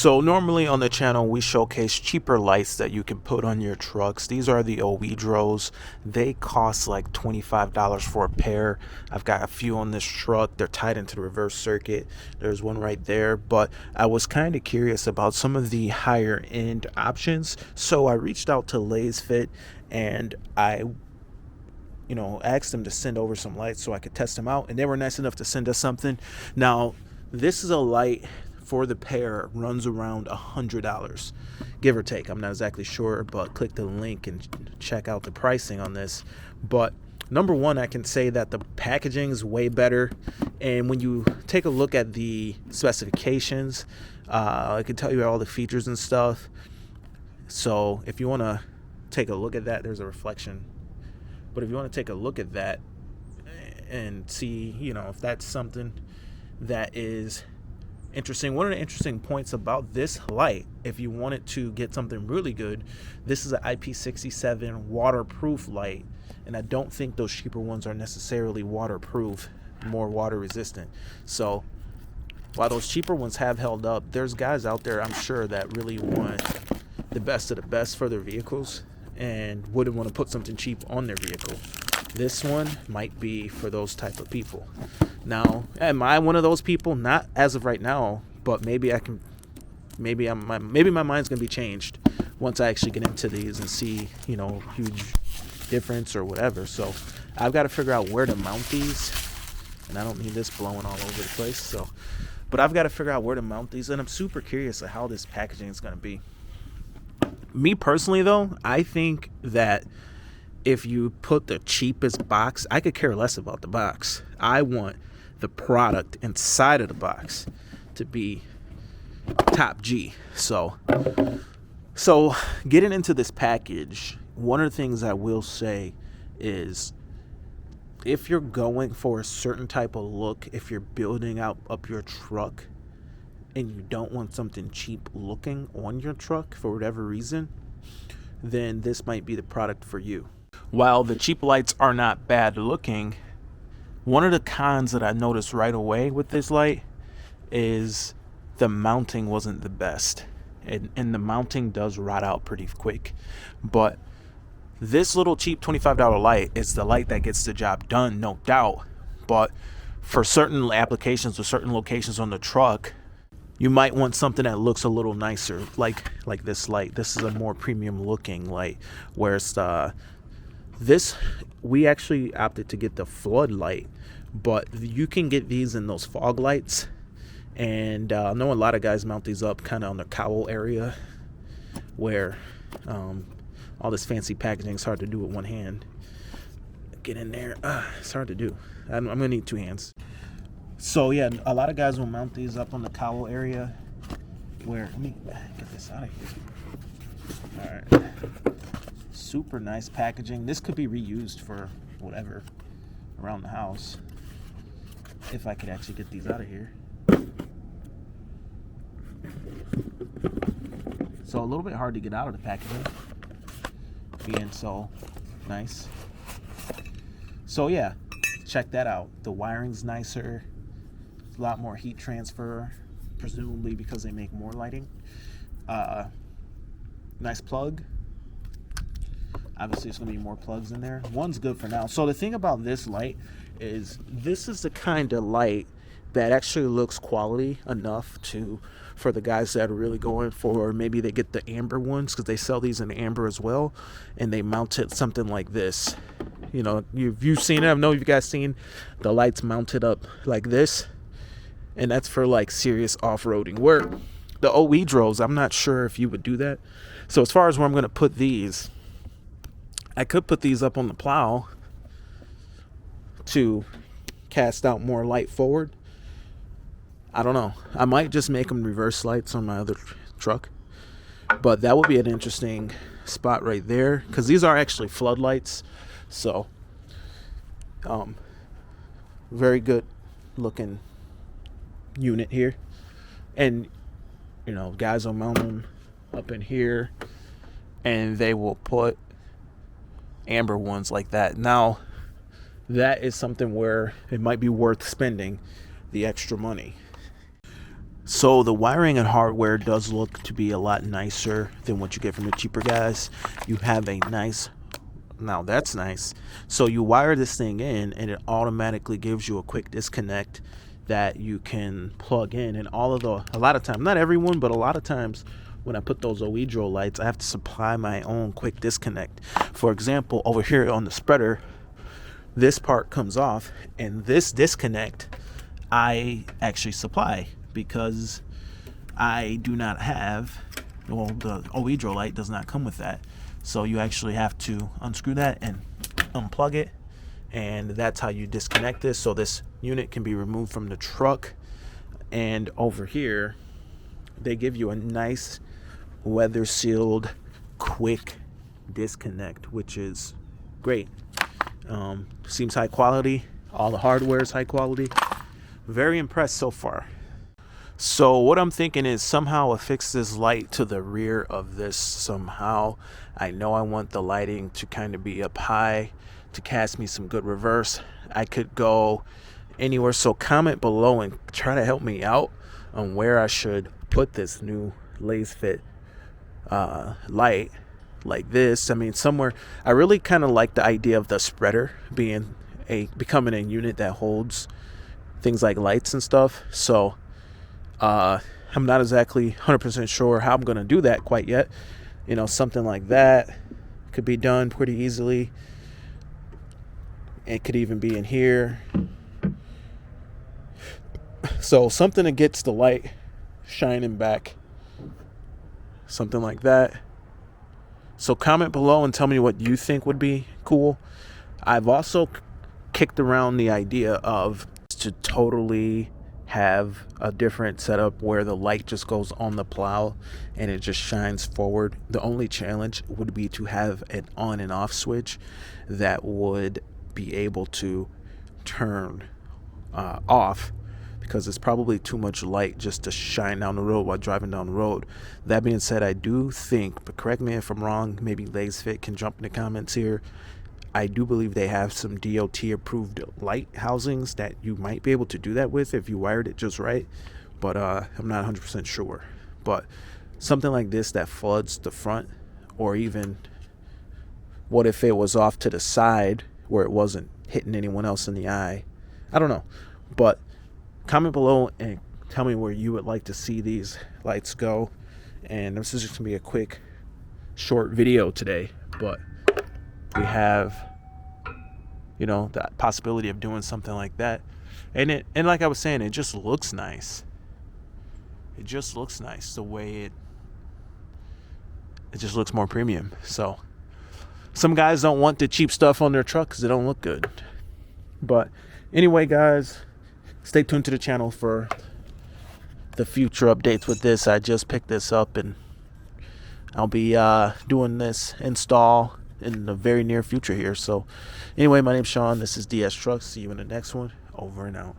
So normally on the channel we showcase cheaper lights that you can put on your trucks. These are the Oedros. They cost like $25 for a pair. I've got a few on this truck. They're tied into the reverse circuit. There's one right there. But I was kind of curious about some of the higher end options. So I reached out to LASFIT and I asked them to send over some lights so I could test them out. And they were nice enough to send us something. Now, this is a light for the pair, runs around $100, give or take. I'm not exactly sure, but click the link and check out the pricing on this. But number one, I can say that the packaging is way better. And when you take a look at the specifications, I can tell you all the features and stuff. So if you want to take a look at that, there's a reflection. But if you want to take a look at that and see, if that's something that is interesting. One of the interesting points about this light, if you wanted to get something really good, this is an IP67 waterproof light, and I don't think those cheaper ones are necessarily waterproof, more water resistant. So while those cheaper ones have held up, there's guys out there, I'm sure, that really want the best of the best for their vehicles and wouldn't want to put something cheap on their vehicle. This one might be for those type of people. Now, am I one of those people? Not as of right now, but maybe I can. Maybe my mind's gonna be changed once I actually get into these and see, huge difference or whatever. So I've got to figure out where to mount these, and I don't need this blowing all over the place. So, but I've got to figure out where to mount these, and I'm super curious of how this packaging is gonna be. Me personally, though, I think that if you put the cheapest box, I could care less about the box. I want the product inside of the box to be top G. So getting into this package, one of the things I will say is if you're going for a certain type of look, if you're building up your truck and you don't want something cheap looking on your truck for whatever reason, then this might be the product for you. While the cheap lights are not bad looking, one of the cons that I noticed right away with this light is the mounting wasn't the best. And the mounting does rot out pretty quick. But this little cheap $25 light is the light that gets the job done, no doubt. But for certain applications or certain locations on the truck, you might want something that looks a little nicer, like this light. This is a more premium looking light, whereas this, we actually opted to get the floodlight, but you can get these in those fog lights. And I know a lot of guys mount these up kind of on the cowl area where all this fancy packaging is hard to do with one hand. Get in there. It's hard to do. I'm going to need two hands. So yeah, a lot of guys will mount these up on the cowl area where, let me get this out of here. All right. Super nice packaging. This could be reused for whatever around the house if I could actually get these out of here. So a little bit hard to get out of the packaging being so nice. So yeah, check that out. The wiring's nicer, a lot more heat transfer, presumably because they make more lighting. Nice plug. Obviously, there's going to be more plugs in there. One's good for now. So the thing about this light is this is the kind of light that actually looks quality enough for the guys that are really going for, maybe they get the amber ones because they sell these in amber as well, and they mount it something like this. You've seen it. I know you guys seen the lights mounted up like this, and that's for like serious off-roading work. The Oedros, I'm not sure if you would do that. So as far as where I'm going to put these, I could put these up on the plow to cast out more light forward. I don't know. I might just make them reverse lights on my other truck. But that would be an interesting spot right there, because these are actually floodlights. So, very good looking unit here. And, guys will mount them up in here, and they will put amber ones like that. Now, that is something where it might be worth spending the extra money. So the wiring and hardware does look to be a lot nicer than what you get from the cheaper guys. You have a nice, now that's nice. So you wire this thing in and it automatically gives you a quick disconnect that you can plug in. And a lot of times, not everyone, but a lot of times when I put those OEDRO lights, I have to supply my own quick disconnect. For example, over here on the spreader, this part comes off, and this disconnect I actually supply because I do not have, well, the OEDRO light does not come with that. So you actually have to unscrew that and unplug it, and that's how you disconnect this. So this unit can be removed from the truck. And over here, they give you a nice weather sealed quick disconnect, which is great. Seems high quality. All the hardware is high quality. Very impressed so far. So what I'm thinking is somehow affix this light to the rear of this somehow. I know I want the lighting to kind of be up high to cast me some good reverse. I could go anywhere. So comment below and try to help me out on where I should put this new LASFIT light like this. I mean, somewhere. I really kind of like the idea of the spreader becoming a unit that holds things like lights and stuff. So I'm not exactly 100% sure how I'm going to do that quite yet. You know, something like that could be done pretty easily. It could even be in here. So something that gets the light shining back. Something like that. So comment below and tell me what you think would be cool. I've also kicked around the idea of to totally have a different setup where the light just goes on the plow and it just shines forward. The only challenge would be to have an on and off switch that would be able to turn off, because it's probably too much light just to shine down the road while driving down the road. That being said, I do think, but correct me if I'm wrong, maybe LASFIT can jump in the comments here, I do believe they have some DOT approved light housings that you might be able to do that with if you wired it just right, but I'm not 100% sure. But something like this that floods the front, or even what if it was off to the side where it wasn't hitting anyone else in the eye? I don't know, but comment below and tell me where you would like to see these lights go. And this is just gonna be a quick short video today, but we have, you know, the possibility of doing something like that. And like I was saying, it just looks nice. It just looks nice the way it just looks more premium. So some guys don't want the cheap stuff on their truck because it don't look good. But anyway, guys, stay tuned to the channel for the future updates with this. I just picked this up and I'll be doing this install in the very near future here. So anyway, my name's Sean. This is DS Trucks. See you in the next one. Over and out.